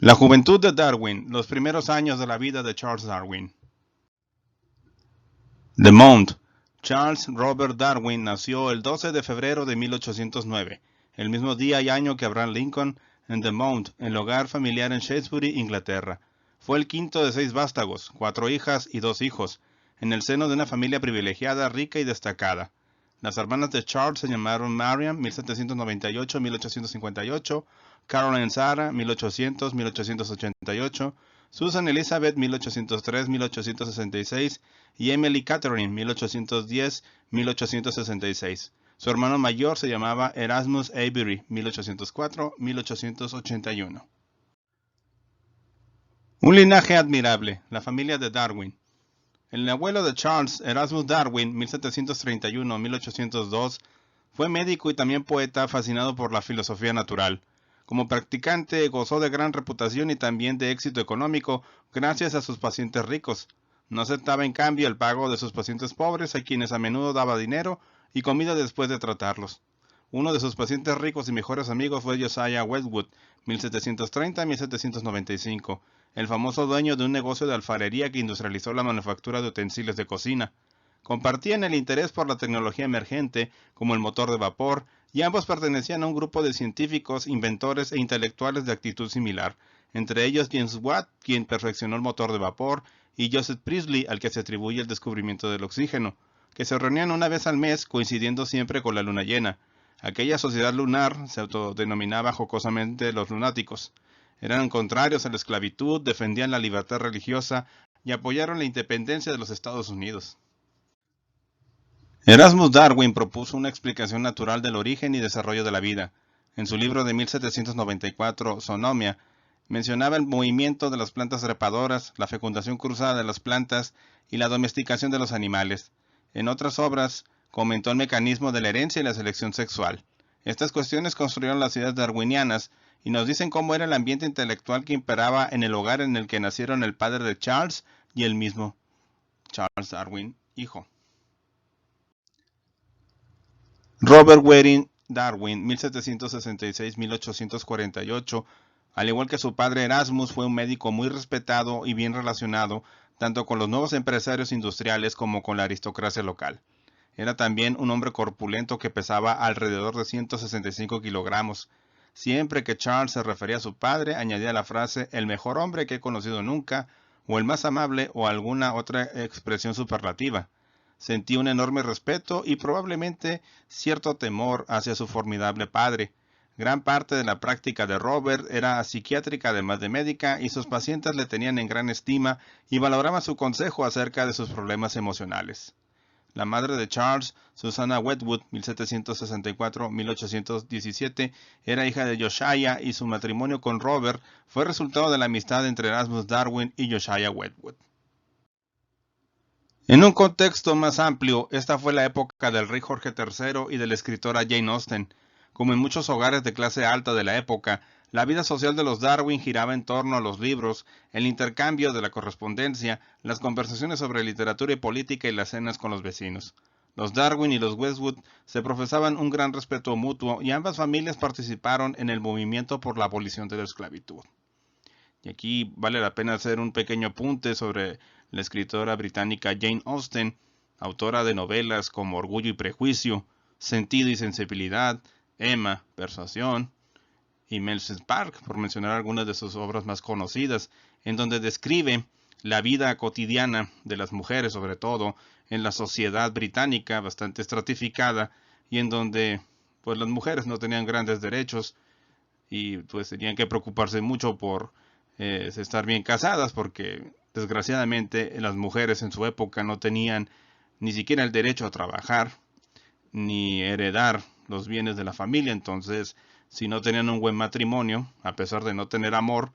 La juventud de Darwin, los primeros años de la vida de Charles Darwin. The Mount. Charles Robert Darwin nació el 12 de febrero de 1809, el mismo día y año que Abraham Lincoln, en The Mount, en el hogar familiar en Shadesbury, Inglaterra. Fue el quinto de 6 vástagos, 4 hijas y 2 hijos, en el seno de una familia privilegiada, rica y destacada. Las hermanas de Charles se llamaron Mariam, 1798-1858, Caroline Sarah, 1800-1888, Susan Elizabeth, 1803-1866, y Emily Catherine, 1810-1866. Su hermano mayor se llamaba Erasmus Avery, 1804-1881. Un linaje admirable, la familia de Darwin. El abuelo de Charles, Erasmus Darwin, 1731-1802, fue médico y también poeta fascinado por la filosofía natural. Como practicante gozó de gran reputación y también de éxito económico gracias a sus pacientes ricos. No aceptaba en cambio el pago de sus pacientes pobres, a quienes a menudo daba dinero y comida después de tratarlos. Uno de sus pacientes ricos y mejores amigos fue Josiah Wedgwood, 1730-1795, el famoso dueño de un negocio de alfarería que industrializó la manufactura de utensilios de cocina. Compartían el interés por la tecnología emergente, como el motor de vapor, y ambos pertenecían a un grupo de científicos, inventores e intelectuales de actitud similar, entre ellos James Watt, quien perfeccionó el motor de vapor, y Joseph Priestley, al que se atribuye el descubrimiento del oxígeno, que se reunían una vez al mes, coincidiendo siempre con la luna llena. Aquella sociedad lunar se autodenominaba jocosamente los lunáticos. Eran contrarios a la esclavitud, defendían la libertad religiosa y apoyaron la independencia de los Estados Unidos. Erasmus Darwin propuso una explicación natural del origen y desarrollo de la vida. En su libro de 1794, Zoonomia, mencionaba el movimiento de las plantas trepadoras, la fecundación cruzada de las plantas y la domesticación de los animales. En otras obras, comentó el mecanismo de la herencia y la selección sexual. Estas cuestiones construyeron las ideas darwinianas y nos dicen cómo era el ambiente intelectual que imperaba en el hogar en el que nacieron el padre de Charles y el mismo Charles Darwin, hijo. Robert Waring Darwin, 1766-1848, al igual que su padre Erasmus, fue un médico muy respetado y bien relacionado tanto con los nuevos empresarios industriales como con la aristocracia local. Era también un hombre corpulento que pesaba alrededor de 165 kilogramos. Siempre que Charles se refería a su padre, añadía la frase "el mejor hombre que he conocido nunca", o "el más amable", o alguna otra expresión superlativa. Sentí un enorme respeto y probablemente cierto temor hacia su formidable padre. Gran parte de la práctica de Robert era psiquiátrica además de médica, y sus pacientes le tenían en gran estima y valoraban su consejo acerca de sus problemas emocionales. La madre de Charles, Susanna Wedgwood, 1764-1817, era hija de Josiah, y su matrimonio con Robert fue resultado de la amistad entre Erasmus Darwin y Josiah Wedgwood. En un contexto más amplio, esta fue la época del rey Jorge III y de la escritora Jane Austen. Como en muchos hogares de clase alta de la época, la vida social de los Darwin giraba en torno a los libros, el intercambio de la correspondencia, las conversaciones sobre literatura y política y las cenas con los vecinos. Los Darwin y los Westwood se profesaban un gran respeto mutuo y ambas familias participaron en el movimiento por la abolición de la esclavitud. Y aquí vale la pena hacer un pequeño apunte sobre la escritora británica Jane Austen, autora de novelas como Orgullo y Prejuicio, Sentido y Sensibilidad, Emma, Persuasión y Melrose Park, por mencionar algunas de sus obras más conocidas, en donde describe la vida cotidiana de las mujeres, sobre todo en la sociedad británica bastante estratificada, y en donde pues las mujeres no tenían grandes derechos y pues tenían que preocuparse mucho por estar bien casadas, porque desgraciadamente las mujeres en su época no tenían ni siquiera el derecho a trabajar ni heredar los bienes de la familia. Entonces, si no tenían un buen matrimonio, a pesar de no tener amor,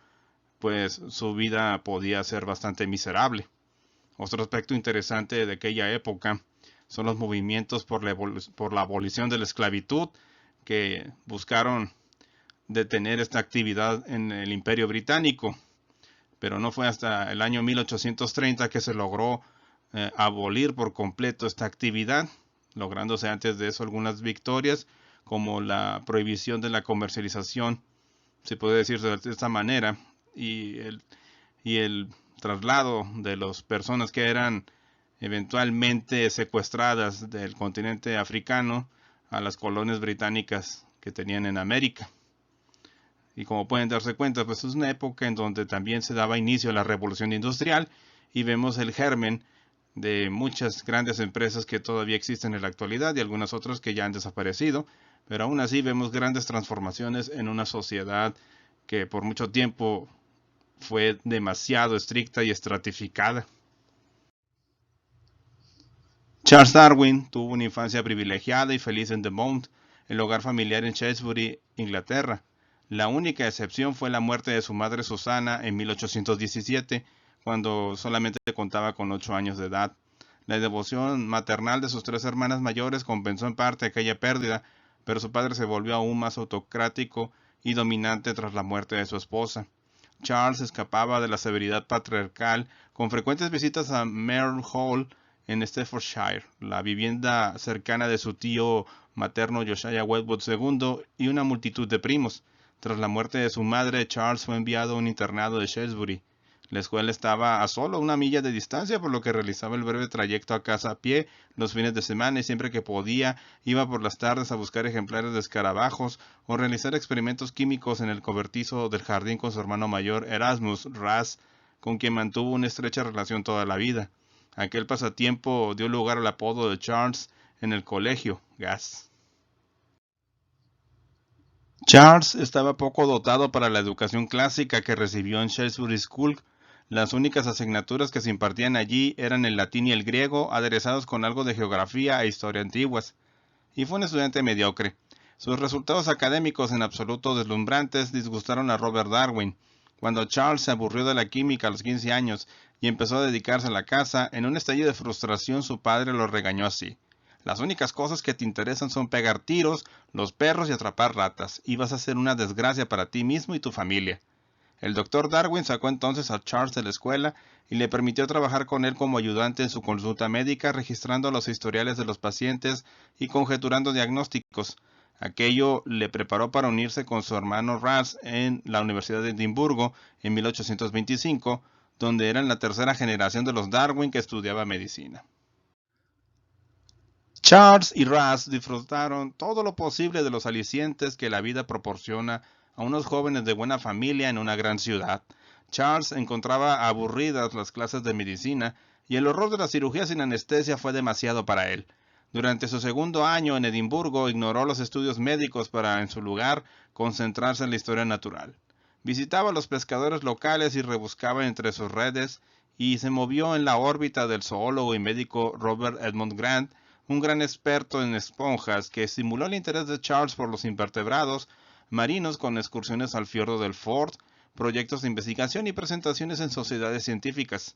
pues su vida podía ser bastante miserable. Otro aspecto interesante de aquella época son los movimientos por la abolición de la esclavitud, que buscaron detener esta actividad en el Imperio Británico, pero no fue hasta el año 1830 que se logró abolir por completo esta actividad, lográndose antes de eso algunas victorias, como la prohibición de la comercialización, se puede decir de esta manera, y el traslado de las personas que eran eventualmente secuestradas del continente africano a las colonias británicas que tenían en América. Y como pueden darse cuenta, pues es una época en donde también se daba inicio a la revolución industrial y vemos el germen de muchas grandes empresas que todavía existen en la actualidad y algunas otras que ya han desaparecido, pero aún así vemos grandes transformaciones en una sociedad que por mucho tiempo fue demasiado estricta y estratificada. Charles Darwin tuvo una infancia privilegiada y feliz en The Mount, el hogar familiar en Shrewsbury, Inglaterra. La única excepción fue la muerte de su madre Susana en 1817, cuando solamente contaba con 8 años de edad. La devoción maternal de sus 3 hermanas mayores compensó en parte aquella pérdida, pero su padre se volvió aún más autocrático y dominante tras la muerte de su esposa. Charles escapaba de la severidad patriarcal con frecuentes visitas a Merle Hall en Staffordshire, la vivienda cercana de su tío materno Josiah Wedgwood II y una multitud de primos. Tras la muerte de su madre, Charles fue enviado a un internado de Shrewsbury. La escuela estaba a solo 1 milla de distancia, por lo que realizaba el breve trayecto a casa a pie los fines de semana y siempre que podía iba por las tardes a buscar ejemplares de escarabajos o realizar experimentos químicos en el cobertizo del jardín con su hermano mayor Erasmus Ras, con quien mantuvo una estrecha relación toda la vida. Aquel pasatiempo dio lugar al apodo de Charles en el colegio, Gas. Charles estaba poco dotado para la educación clásica que recibió en Shrewsbury School. Las únicas asignaturas que se impartían allí eran el latín y el griego, aderezados con algo de geografía e historia antiguas. Y fue un estudiante mediocre. Sus resultados académicos en absoluto deslumbrantes disgustaron a Robert Darwin. Cuando Charles se aburrió de la química a los 15 años y empezó a dedicarse a la caza, en un estallido de frustración su padre lo regañó así: las únicas cosas que te interesan son pegar tiros, los perros y atrapar ratas, y vas a ser una desgracia para ti mismo y tu familia. El doctor Darwin sacó entonces a Charles de la escuela y le permitió trabajar con él como ayudante en su consulta médica, registrando los historiales de los pacientes y conjeturando diagnósticos. Aquello le preparó para unirse con su hermano Ras en la Universidad de Edimburgo en 1825, donde eran la tercera generación de los Darwin que estudiaba medicina. Charles y Ras disfrutaron todo lo posible de los alicientes que la vida proporciona a unos jóvenes de buena familia en una gran ciudad. Charles encontraba aburridas las clases de medicina y el horror de la cirugía sin anestesia fue demasiado para él. Durante su segundo año en Edimburgo ignoró los estudios médicos para, en su lugar, concentrarse en la historia natural. Visitaba a los pescadores locales y rebuscaba entre sus redes, y se movió en la órbita del zoólogo y médico Robert Edmund Grant, un gran experto en esponjas que estimuló el interés de Charles por los invertebrados marinos con excursiones al fiordo del Ford, proyectos de investigación y presentaciones en sociedades científicas.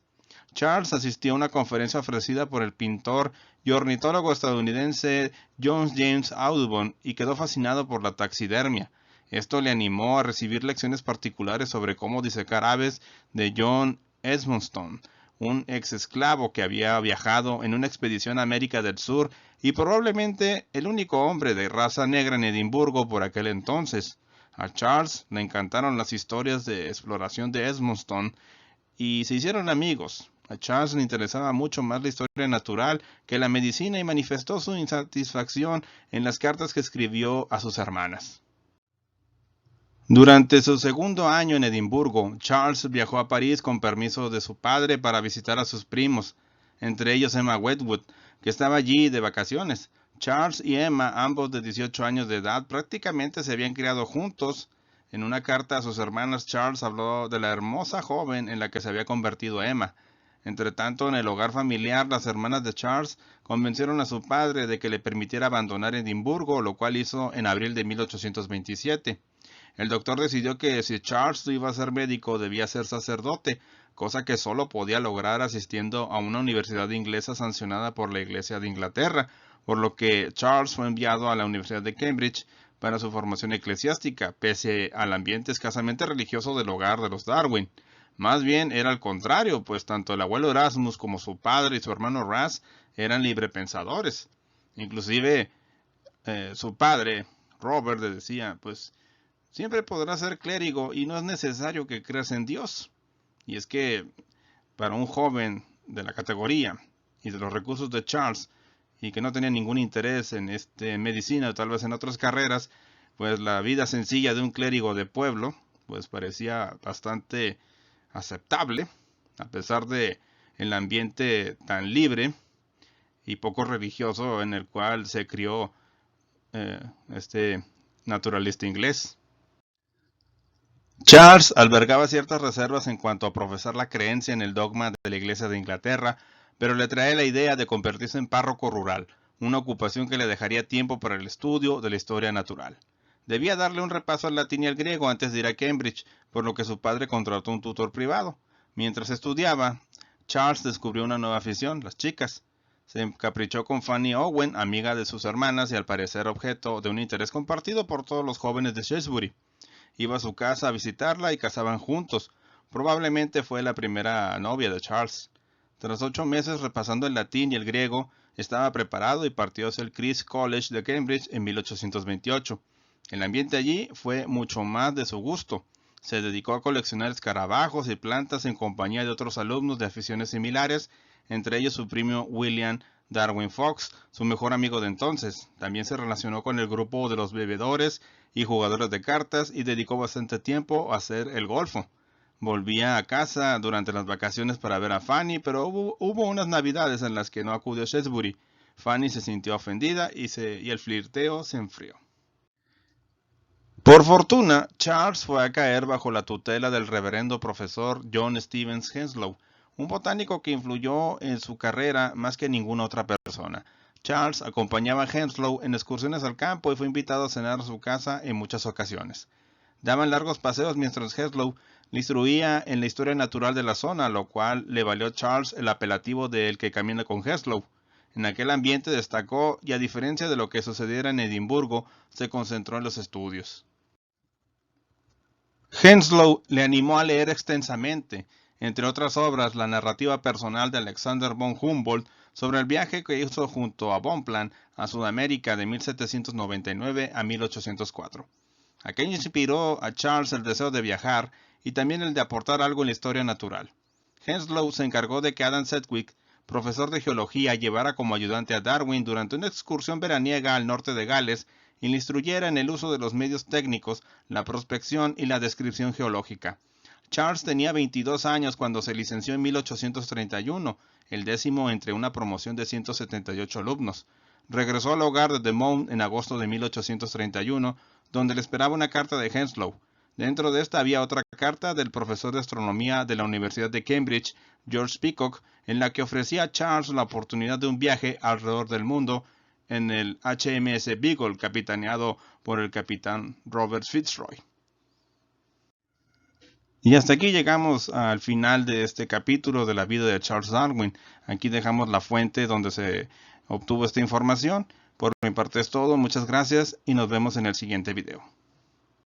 Charles asistió a una conferencia ofrecida por el pintor y ornitólogo estadounidense John James Audubon y quedó fascinado por la taxidermia. Esto le animó a recibir lecciones particulares sobre cómo disecar aves de John Edmondson, un ex esclavo que había viajado en una expedición a América del Sur y probablemente el único hombre de raza negra en Edimburgo por aquel entonces. A Charles le encantaron las historias de exploración de Edmondson y se hicieron amigos. A Charles le interesaba mucho más la historia natural que la medicina y manifestó su insatisfacción en las cartas que escribió a sus hermanas. Durante su segundo año en Edimburgo, Charles viajó a París con permiso de su padre para visitar a sus primos, entre ellos Emma Wedgwood, que estaba allí de vacaciones. Charles y Emma, ambos de 18 años de edad, prácticamente se habían criado juntos. En una carta a sus hermanas, Charles habló de la hermosa joven en la que se había convertido Emma. Entretanto, en el hogar familiar, las hermanas de Charles convencieron a su padre de que le permitiera abandonar Edimburgo, lo cual hizo en abril de 1827. El doctor decidió que si Charles iba a ser médico, debía ser sacerdote, cosa que solo podía lograr asistiendo a una universidad inglesa sancionada por la Iglesia de Inglaterra, por lo que Charles fue enviado a la Universidad de Cambridge para su formación eclesiástica, pese al ambiente escasamente religioso del hogar de los Darwin. Más bien era al contrario, pues tanto el abuelo Erasmus como su padre y su hermano Ras eran librepensadores. Inclusive su padre, Robert, le decía, pues siempre podrás ser clérigo y no es necesario que creas en Dios. Y es que para un joven de la categoría y de los recursos de Charles, y que no tenía ningún interés en medicina o tal vez en otras carreras, pues la vida sencilla de un clérigo de pueblo pues parecía bastante aceptable, a pesar de el ambiente tan libre y poco religioso en el cual se crió este naturalista inglés. Charles albergaba ciertas reservas en cuanto a profesar la creencia en el dogma de la Iglesia de Inglaterra, pero le traía la idea de convertirse en párroco rural, una ocupación que le dejaría tiempo para el estudio de la historia natural. Debía darle un repaso al latín y al griego antes de ir a Cambridge, por lo que su padre contrató un tutor privado. Mientras estudiaba, Charles descubrió una nueva afición, las chicas. Se encaprichó con Fanny Owen, amiga de sus hermanas y al parecer objeto de un interés compartido por todos los jóvenes de Shrewsbury. Iba a su casa a visitarla y cazaban juntos. Probablemente fue la primera novia de Charles. Tras 8 meses repasando el latín y el griego, estaba preparado y partió hacia el Christ's College de Cambridge en 1828. El ambiente allí fue mucho más de su gusto. Se dedicó a coleccionar escarabajos y plantas en compañía de otros alumnos de aficiones similares, entre ellos su primo William Darwin Fox, su mejor amigo de entonces. También se relacionó con el grupo de los bebedores y jugadores de cartas y dedicó bastante tiempo a hacer el golfo. Volvía a casa durante las vacaciones para ver a Fanny, pero hubo unas navidades en las que no acudió a Shrewsbury. Fanny se sintió ofendida y el flirteo se enfrió. Por fortuna, Charles fue a caer bajo la tutela del reverendo profesor John Stevens Henslow, un botánico que influyó en su carrera más que ninguna otra persona. Charles acompañaba a Henslow en excursiones al campo y fue invitado a cenar a su casa en muchas ocasiones. Daban largos paseos mientras Henslow le instruía en la historia natural de la zona, lo cual le valió a Charles el apelativo de El que camina con Henslow. En aquel ambiente destacó y a diferencia de lo que sucediera en Edimburgo, se concentró en los estudios. Henslow le animó a leer extensamente, entre otras obras, la narrativa personal de Alexander von Humboldt sobre el viaje que hizo junto a Bonpland a Sudamérica de 1799 a 1804. Aquello inspiró a Charles el deseo de viajar y también el de aportar algo en la historia natural. Henslow se encargó de que Adam Sedgwick, profesor de geología, llevara como ayudante a Darwin durante una excursión veraniega al norte de Gales y le instruyera en el uso de los medios técnicos, la prospección y la descripción geológica. Charles tenía 22 años cuando se licenció en 1831, el 10º entre una promoción de 178 alumnos. Regresó al hogar de The Mount en agosto de 1831, donde le esperaba una carta de Henslow. Dentro de esta había otra carta del profesor de astronomía de la Universidad de Cambridge, George Peacock, en la que ofrecía a Charles la oportunidad de un viaje alrededor del mundo en el HMS Beagle, capitaneado por el capitán Robert Fitzroy. Y hasta aquí llegamos al final de este capítulo de la vida de Charles Darwin. Aquí dejamos la fuente donde se obtuvo esta información. Por mi parte es todo, muchas gracias y nos vemos en el siguiente video.